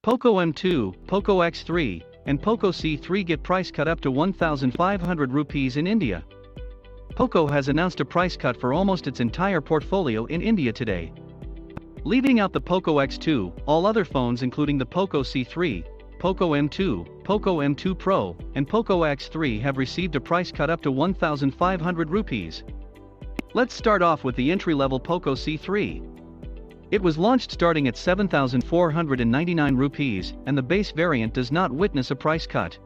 Poco M2, Poco X3, and Poco C3 get price cut up to 1,500 rupees in India. Poco has announced a price cut for almost its entire portfolio in India today. Leaving out the Poco X2, all other phones including the Poco C3, Poco M2, Poco M2 Pro, and Poco X3 have received a price cut up to 1,500 rupees. Let's start off with the entry-level Poco C3. It was launched starting at 7,499 rupees, and the base variant does not witness a price cut.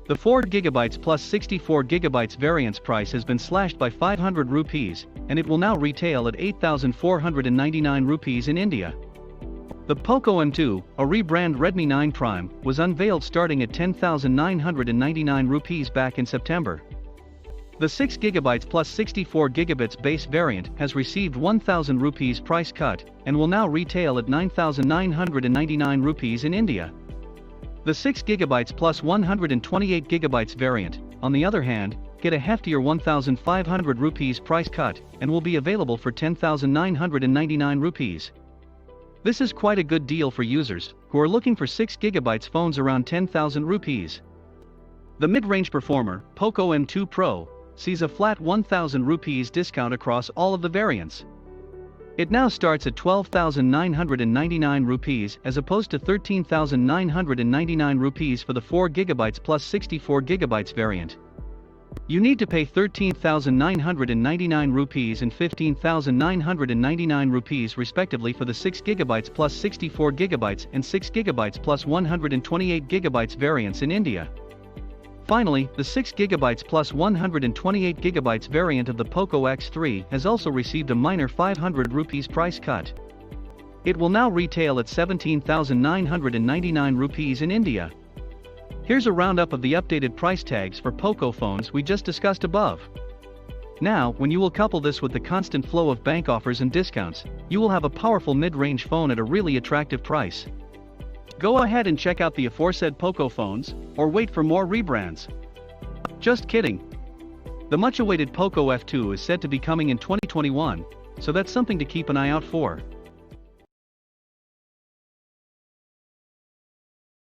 The 4GB plus 64GB variant's price has been slashed by 500 rupees, and it will now retail at 8,499 rupees in India. The Poco M2, a rebrand Redmi 9 Prime, was unveiled starting at 10,999 rupees back in September. The 6GB plus 64GB base variant has received 1,000 rupees price cut, and will now retail at 9,999 rupees in India. The 6GB plus 128GB variant, on the other hand, get a heftier 1,500 rupees price cut, and will be available for 10,999 rupees. This is quite a good deal for users who are looking for 6GB phones around 10,000 rupees. The mid-range performer, Poco M2 Pro, sees a flat 1,000 rupees discount across all of the variants. It now starts at 12,999 rupees as opposed to 13,999 rupees for the 4GB plus 64GB variant. You need to pay 13,999 rupees and 15,999 rupees respectively for the 6GB plus 64GB and 6GB plus 128GB variants in India. Finally, the 6GB plus 128GB variant of the Poco X3 has also received a minor 500 rupees price cut. It will now retail at 17,999 rupees in India. Here's a roundup of the updated price tags for Poco phones we just discussed above. Now, when you will couple this with the constant flow of bank offers and discounts, you will have a powerful mid-range phone at a really attractive price. Go ahead and check out the aforesaid Poco phones, or wait for more rebrands. Just kidding. The much-awaited Poco F2 is said to be coming in 2021, so that's something to keep an eye out for.